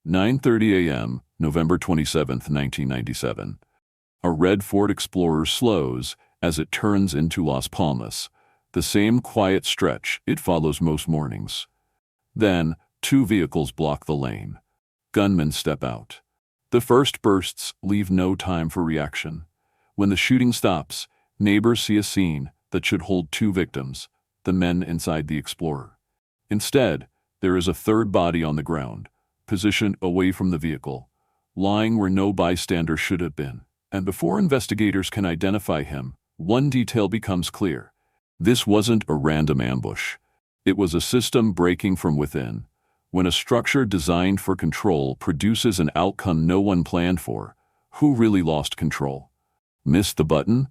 9:30 a.m., November 27, 1997. A red Ford Explorer slows as it turns into Las Palmas, the same quiet stretch it follows most mornings. Then, two vehicles block the lane. Gunmen step out. The first bursts leave no time for reaction. When the shooting stops, neighbors see a scene that should hold two victims, the men inside the Explorer. Instead, there is a third body on the ground, positioned away from the vehicle, lying where no bystander should have been. And before investigators can identify him, one detail becomes clear. This wasn't a random ambush. It was a system breaking from within. When a structure designed for control produces an outcome no one planned for, who really lost control? Missed the button?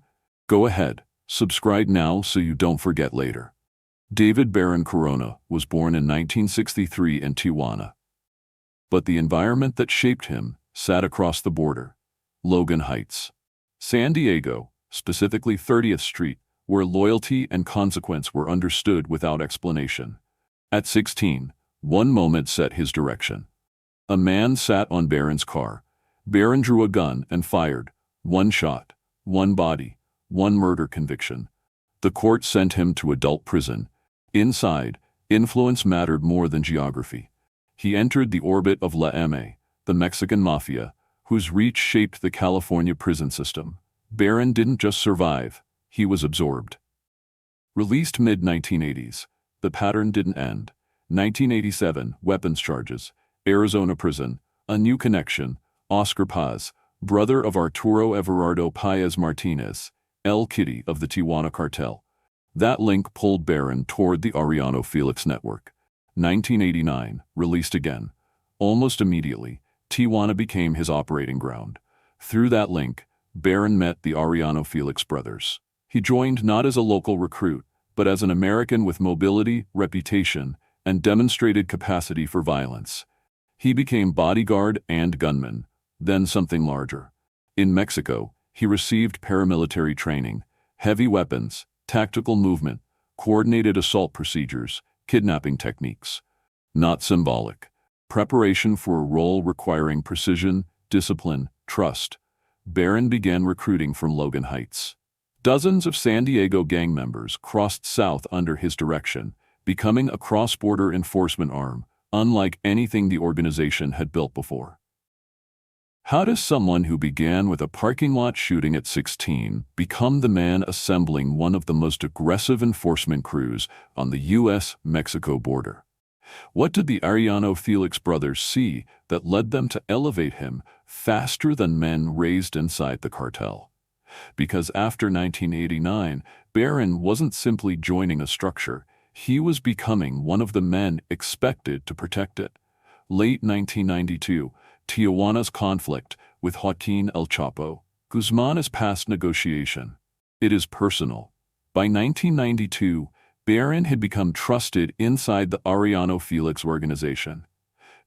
Go ahead, subscribe now so you don't forget later. David Barron Corona was born in 1963 in Tijuana. But the environment that shaped him sat across the border. Logan Heights, San Diego, specifically 30th Street, where loyalty and consequence were understood without explanation. At 16, one moment set his direction. A man sat on Barron's car. Barron drew a gun and fired. One shot, one body, one murder conviction. The court sent him to adult prison. Inside, influence mattered more than geography. He entered the orbit of La M.A., the Mexican mafia, whose reach shaped the California prison system. Barron didn't just survive, he was absorbed. Released mid-1980s, the pattern didn't end. 1987, weapons charges, Arizona prison, a new connection, Oscar Paz, brother of Arturo Everardo Paez Martinez, El Kitty of the Tijuana cartel. That link pulled Barron toward the Arellano Felix network. 1989, released again. Almost immediately, Tijuana became his operating ground. Through that link, Barron met the Arellano Felix brothers. He joined not as a local recruit, but as an American with mobility, reputation, and demonstrated capacity for violence. He became bodyguard and gunman, then something larger. In Mexico, he received paramilitary training, heavy weapons, tactical movement, coordinated assault procedures, kidnapping techniques. Not symbolic. Preparation for a role requiring precision, discipline, trust. Barron began recruiting from Logan Heights. Dozens of San Diego gang members crossed south under his direction, becoming a cross-border enforcement arm, unlike anything the organization had built before. How does someone who began with a parking lot shooting at 16 become the man assembling one of the most aggressive enforcement crews on the U.S.-Mexico border? What did the Arellano Felix brothers see that led them to elevate him faster than men raised inside the cartel? Because after 1989, Barron wasn't simply joining a structure, he was becoming one of the men expected to protect it. Late 1992, Tijuana's conflict with Joaquin El Chapo Guzman is past negotiation. It is personal. By 1992, Barron had become trusted inside the Arellano Felix organization.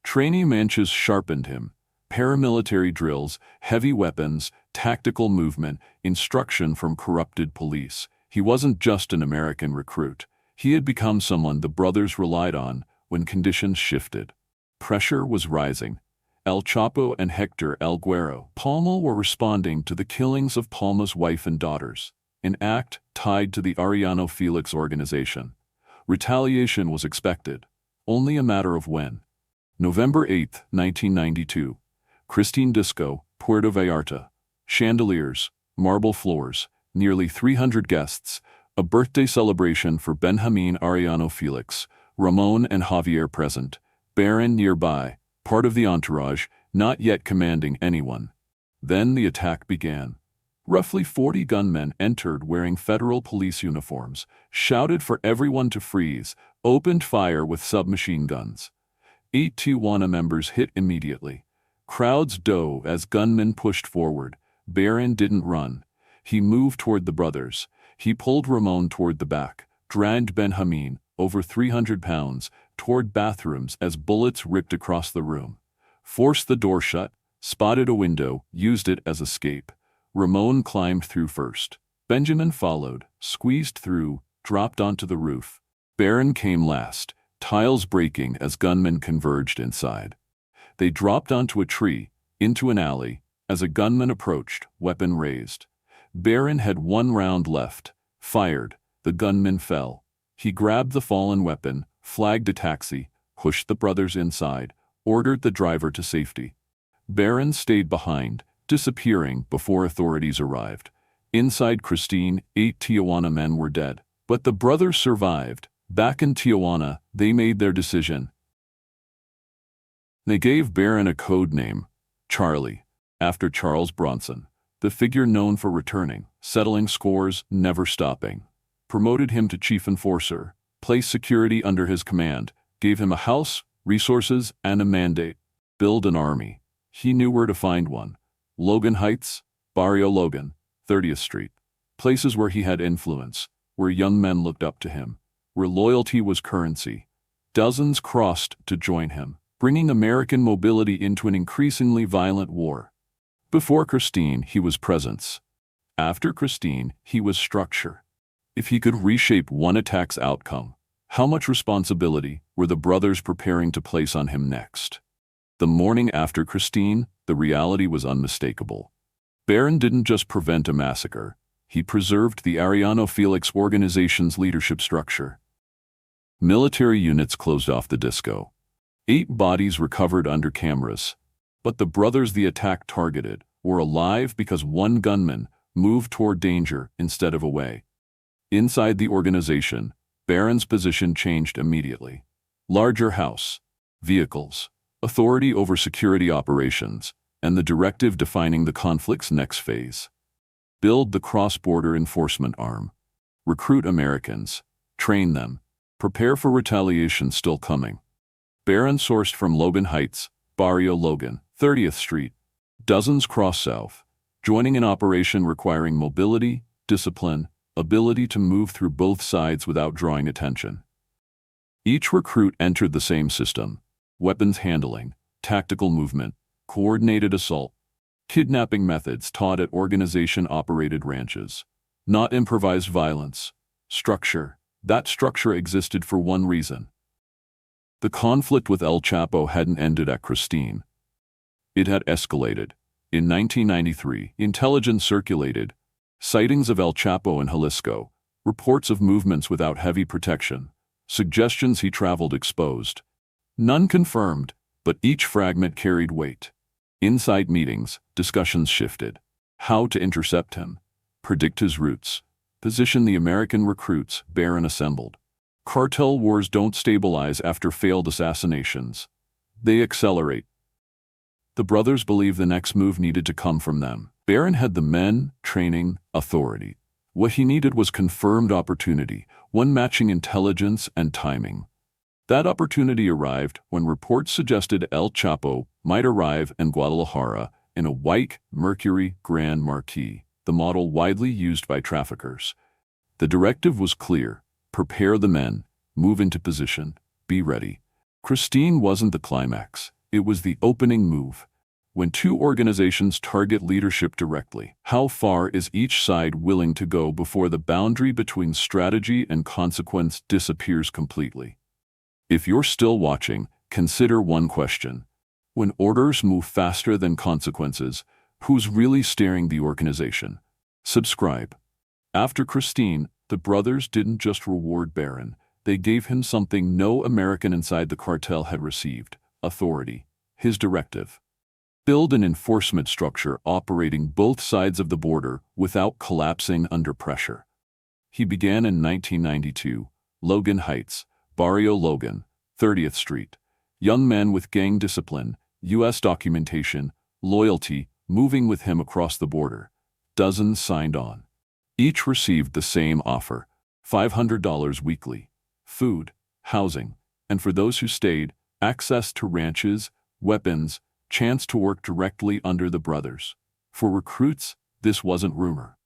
Training manches sharpened him. Paramilitary drills, heavy weapons, tactical movement, instruction from corrupted police. He wasn't just an American recruit. He had become someone the brothers relied on when conditions shifted. Pressure was rising. El Chapo and Hector El Güero Palma were responding to the killings of Palma's wife and daughters, an act tied to the Arellano Felix organization. Retaliation was expected, only a matter of when. November 8, 1992. Christine Disco, Puerto Vallarta. Chandeliers, marble floors, nearly 300 guests, a birthday celebration for Benjamin Arellano Felix, Ramon and Javier present, Barron nearby, part of the entourage, not yet commanding anyone. Then the attack began. Roughly 40 gunmen entered wearing federal police uniforms, shouted for everyone to freeze, opened fire with submachine guns. 8 Tijuana members hit immediately. Crowds dove as gunmen pushed forward. Barron didn't run. He moved toward the brothers. He pulled Ramon toward the back, dragged Benjamin, over 300 pounds, toward bathrooms as bullets ripped across the room. Forced the door shut, spotted a window, used it as escape. Ramon climbed through first. Benjamin followed, squeezed through, dropped onto the roof. Barron came last, tiles breaking as gunmen converged inside. They dropped onto a tree, into an alley, as a gunman approached, weapon raised. Barron had 1 round left. Fired. The gunman fell. He grabbed the fallen weapon, flagged a taxi, pushed the brothers inside, ordered the driver to safety. Barron stayed behind, disappearing before authorities arrived. Inside Christine, 8 Tijuana men were dead. But the brothers survived. Back in Tijuana, they made their decision. They gave Barron a code name, Charlie, after Charles Bronson, the figure known for returning, settling scores, never stopping. Promoted him to chief enforcer, placed security under his command, gave him a house, resources, and a mandate. Build an army. He knew where to find one. Logan Heights, Barrio Logan, 30th Street. Places where he had influence, where young men looked up to him, where loyalty was currency. Dozens crossed to join him, bringing American mobility into an increasingly violent war. Before Christine, he was presence. After Christine, he was structure. If he could reshape one attack's outcome, how much responsibility were the brothers preparing to place on him next? The morning after Christine, the reality was unmistakable. Barron didn't just prevent a massacre, he preserved the Arellano Felix organization's leadership structure. Military units closed off the disco. 8 bodies recovered under cameras. But the brothers the attack targeted were alive because one gunman moved toward danger instead of away. Inside the organization, Barron's position changed immediately. Larger house, vehicles, authority over security operations, and the directive defining the conflict's next phase. Build the cross-border enforcement arm. Recruit Americans. Train them. Prepare for retaliation still coming. Barron sourced from Logan Heights, Barrio Logan, 30th Street. Dozens cross south, joining an operation requiring mobility, discipline, ability to move through both sides without drawing attention. Each recruit entered the same system: weapons handling, tactical movement, coordinated assault, kidnapping methods taught at organization-operated ranches. Not improvised violence. Structure. That structure existed for one reason. The conflict with El Chapo hadn't ended at Christine. It had escalated. In 1993, intelligence circulated. Sightings of El Chapo in Jalisco. Reports of movements without heavy protection. Suggestions he traveled exposed. None confirmed, but each fragment carried weight. Inside meetings, discussions shifted. How to intercept him. Predict his routes. Position the American recruits Barron assembled. Cartel wars don't stabilize after failed assassinations. They accelerate. The brothers believed the next move needed to come from them. Barron had the men, training, authority. What he needed was confirmed opportunity, one matching intelligence and timing. That opportunity arrived when reports suggested El Chapo might arrive in Guadalajara in a white Mercury Grand Marquis, the model widely used by traffickers. The directive was clear: prepare the men, move into position, be ready. Christine wasn't the climax, it was the opening move. When two organizations target leadership directly, how far is each side willing to go before the boundary between strategy and consequence disappears completely? If you're still watching, consider one question. When orders move faster than consequences, who's really steering the organization? Subscribe. After Christine, the brothers didn't just reward Barron, they gave him something no American inside the cartel had received: authority. His directive: build an enforcement structure operating both sides of the border without collapsing under pressure. He began in 1992, Logan Heights, Barrio Logan, 30th Street. Young men with gang discipline, U.S. documentation, loyalty, moving with him across the border. Dozens signed on. Each received the same offer: $500 weekly, food, housing, and for those who stayed, access to ranches, weapons, chance to work directly under the brothers. For recruits, this wasn't rumor.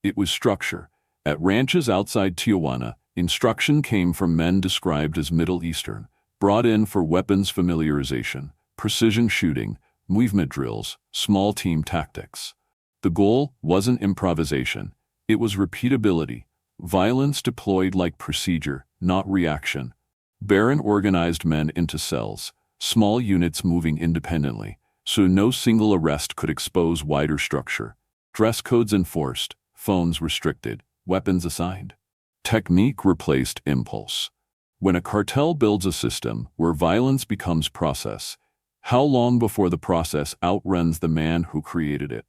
It was structure. At ranches outside Tijuana, instruction came from men described as Middle Eastern, brought in for weapons familiarization, precision shooting, movement drills, small team tactics. The goal wasn't improvisation, it was repeatability. Violence deployed like procedure, not reaction. Barron organized men into cells, small units moving independently, so no single arrest could expose wider structure. Dress codes enforced, phones restricted, weapons assigned. Technique replaced impulse. When a cartel builds a system where violence becomes process, how long before the process outruns the man who created it?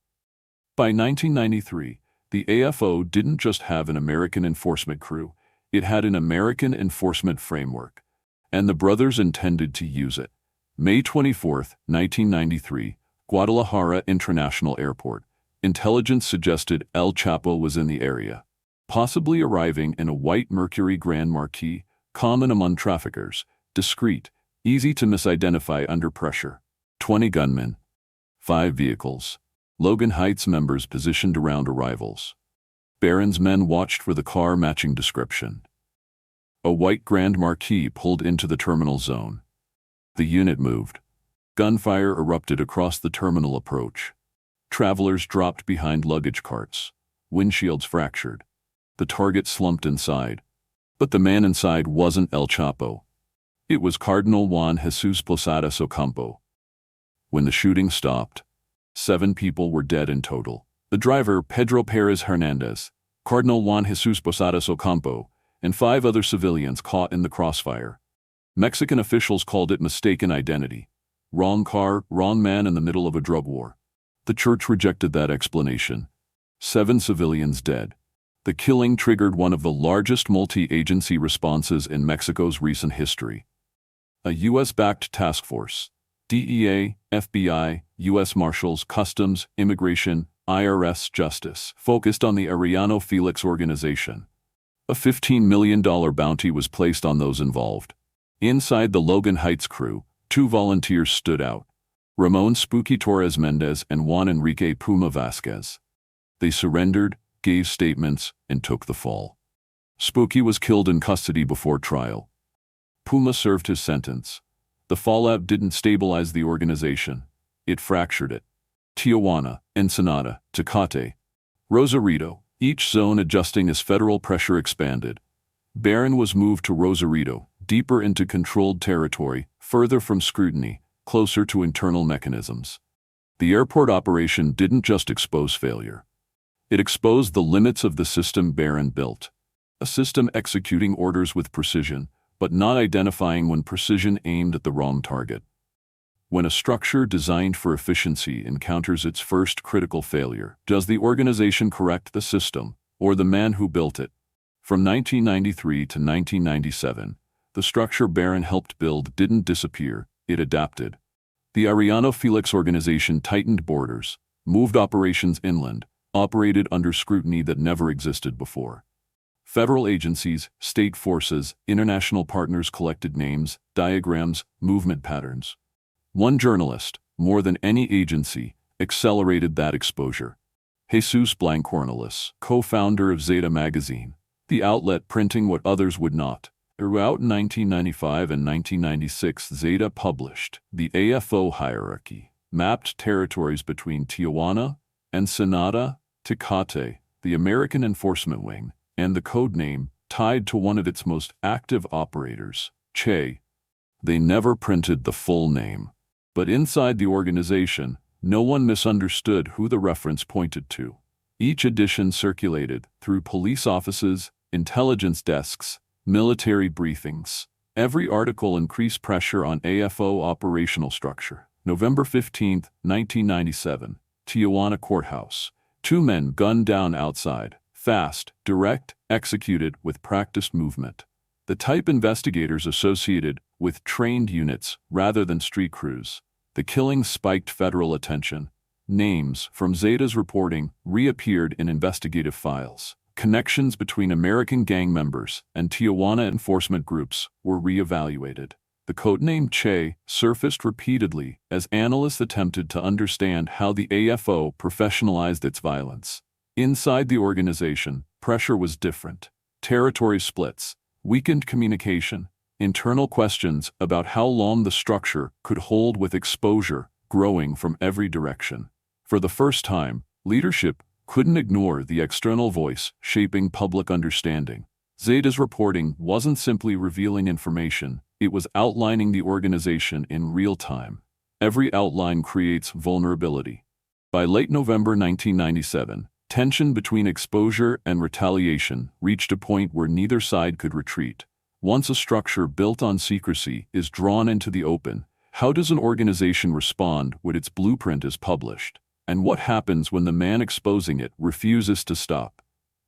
By 1993, the AFO didn't just have an American enforcement crew, it had an American enforcement framework, and the brothers intended to use it. May 24, 1993, Guadalajara International Airport. Intelligence suggested El Chapo was in the area, possibly arriving in a white Mercury Grand Marquis, common among traffickers, discreet, easy to misidentify under pressure. 20 gunmen, 5 vehicles. Logan Heights members positioned around arrivals. Barron's men watched for the car matching description. A white Grand Marquis pulled into the terminal zone. The unit moved. Gunfire erupted across the terminal approach. Travelers dropped behind luggage carts. Windshields fractured. The target slumped inside. But the man inside wasn't El Chapo. It was Cardinal Juan Jesus Posadas Ocampo. When the shooting stopped, 7 people were dead in total. The driver, Pedro Perez Hernandez, Cardinal Juan Jesus Posadas Ocampo, and 5 other civilians caught in the crossfire. Mexican officials called it mistaken identity. Wrong car, wrong man in the middle of a drug war. The church rejected that explanation. 7 civilians dead. The killing triggered one of the largest multi-agency responses in Mexico's recent history. A U.S.-backed task force, DEA, FBI, U.S. Marshals, Customs, Immigration, IRS, Justice, focused on the Arellano Felix organization. A $15 million bounty was placed on those involved. Inside the Logan Heights crew, 2 volunteers stood out: Ramon Spooky Torres Mendez and Juan Enrique Puma Vasquez. They surrendered, gave statements, and took the fall. Spooky was killed in custody before trial. Puma served his sentence. The fallout didn't stabilize the organization. It fractured it. Tijuana, Ensenada, Tecate, Rosarito, each zone adjusting as federal pressure expanded. Barron was moved to Rosarito, deeper into controlled territory, further from scrutiny, closer to internal mechanisms. The airport operation didn't just expose failure. It exposed the limits of the system Barron built. A system executing orders with precision, but not identifying when precision aimed at the wrong target. When a structure designed for efficiency encounters its first critical failure, does the organization correct the system, or the man who built it? From 1993 to 1997, the structure Barron helped build didn't disappear, it adapted. The Arellano Felix organization tightened borders, moved operations inland, operated under scrutiny that never existed before. Federal agencies, state forces, international partners collected names, diagrams, movement patterns. One journalist, more than any agency, accelerated that exposure. Jesus Blancornelis, co-founder of Zeta magazine, the outlet printing what others would not. Throughout 1995 and 1996, Zeta published the AFO hierarchy, mapped territories between Tijuana, Ensenada, Tecate, the American Enforcement Wing, and the code name tied to one of its most active operators, Che. They never printed the full name. But inside the organization, no one misunderstood who the reference pointed to. Each edition circulated through police offices, intelligence desks, military briefings. Every article increased pressure on AFO operational structure. November 15, 1997, Tijuana Courthouse. 2 men gunned down outside. Fast, direct, executed with practiced movement. The type investigators associated with trained units rather than street crews. The killings spiked federal attention. Names from Zeta's reporting reappeared in investigative files. Connections between American gang members and Tijuana enforcement groups were reevaluated. The codename Che surfaced repeatedly as analysts attempted to understand how the AFO professionalized its violence. Inside the organization, pressure was different. Territory splits, weakened communication, internal questions about how long the structure could hold with exposure growing from every direction. For the first time, leadership couldn't ignore the external voice shaping public understanding. Zeta's reporting wasn't simply revealing information, It was outlining the organization in real time. Every outline creates vulnerability. By late November 1997, tension between exposure and retaliation reached a point where neither side could retreat. Once a structure built on secrecy is drawn into the open, how does an organization respond when its blueprint is published? And what happens when the man exposing it refuses to stop?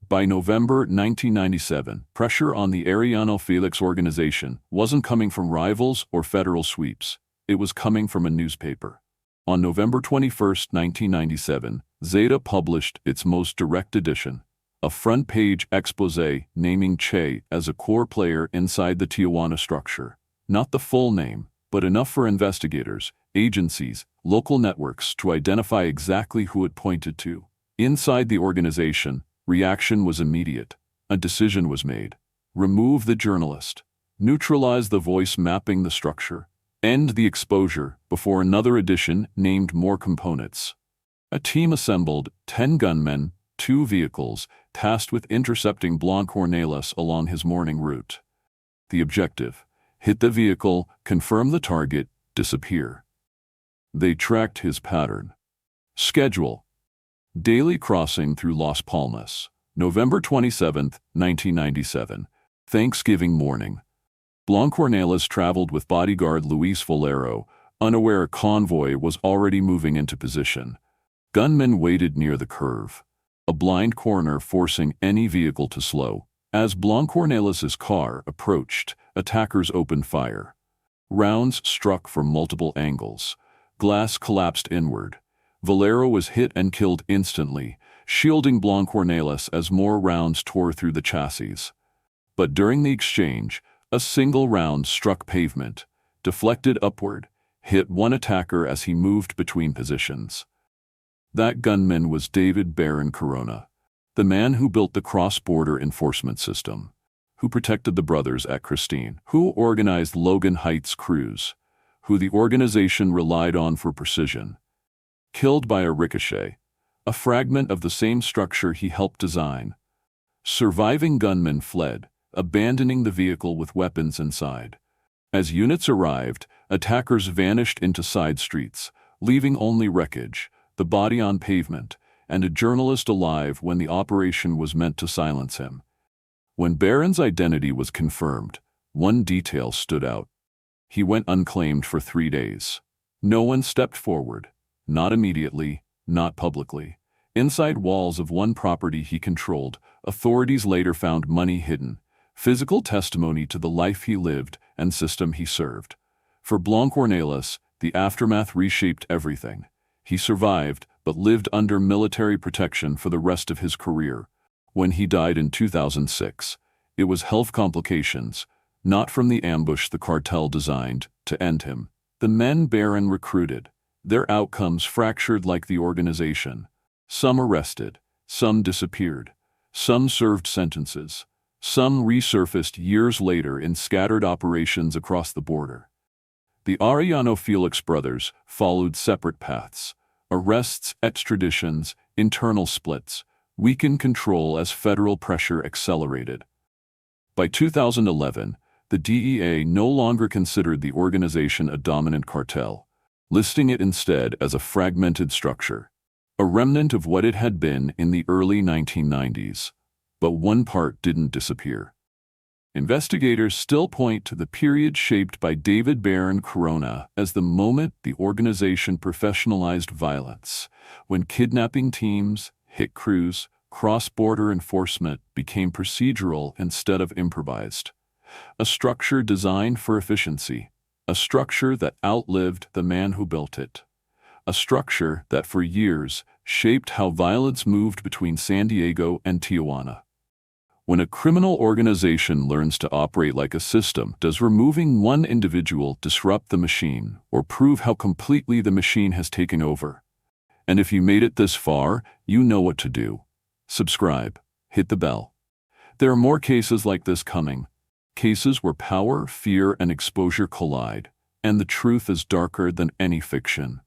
By November 1997, pressure on the Arellano Felix organization wasn't coming from rivals or federal sweeps. It was coming from a newspaper. On November 21, 1997, Zeta published its most direct edition, a front-page exposé naming Che as a core player inside the Tijuana structure. Not the full name, but enough for investigators, agencies, local networks to identify exactly who it pointed to. Inside the organization, reaction was immediate. A decision was made. Remove the journalist. Neutralize the voice mapping the structure. End the exposure before another edition named more components. A team assembled, 10 gunmen, 2 vehicles, tasked with intercepting Blancornelas along his morning route. The objective: hit the vehicle, confirm the target, disappear. They tracked his pattern. Schedule: daily crossing through Las Palmas, November 27, 1997, Thanksgiving morning. Blancornelas traveled with bodyguard Luis Valero, unaware a convoy was already moving into position. Gunmen waited near the curve, a blind corner forcing any vehicle to slow. As Blancornelas' car approached, attackers opened fire. Rounds struck from multiple angles. Glass collapsed inward. Valero was hit and killed instantly, shielding Blancornelas as more rounds tore through the chassis. But during the exchange, a single round struck pavement, deflected upward, hit one attacker as he moved between positions. That gunman was David Barron, the man who built the cross-border enforcement system, who protected the brothers at Christine, who organized Logan Heights crews, who the organization relied on for precision. Killed by a ricochet, a fragment of the same structure he helped design. Surviving gunmen fled, abandoning the vehicle with weapons inside. As units arrived, attackers vanished into side streets, leaving only wreckage, the body on pavement, and a journalist alive when the operation was meant to silence him. When Barron's identity was confirmed, one detail stood out. He went unclaimed for 3 days. No one stepped forward. Not immediately, not publicly. Inside walls of one property he controlled, authorities later found money hidden, physical testimony to the life he lived and system he served. For Blancornelas, the aftermath reshaped everything. He survived, but lived under military protection for the rest of his career. When he died in 2006, it was health complications, not from the ambush the cartel designed to end him. The men Barron recruited, their outcomes fractured like the organization. Some arrested, some disappeared, some served sentences, some resurfaced years later in scattered operations across the border. The Arellano Felix brothers followed separate paths: arrests, extraditions, internal splits, weakened control as federal pressure accelerated. By 2011, the DEA no longer considered the organization a dominant cartel, listing it instead as a fragmented structure, a remnant of what it had been in the early 1990s. But one part didn't disappear. Investigators still point to the period shaped by David Barron as the moment the organization professionalized violence, when kidnapping teams, hit crews, cross-border enforcement became procedural instead of improvised. A structure designed for efficiency. A structure that outlived the man who built it. A structure that for years shaped how violence moved between San Diego and Tijuana. When a criminal organization learns to operate like a system, does removing one individual disrupt the machine or prove how completely the machine has taken over? And if you made it this far, you know what to do. Subscribe, hit the bell. There are more cases like this coming. Cases where power, fear, and exposure collide, and the truth is darker than any fiction.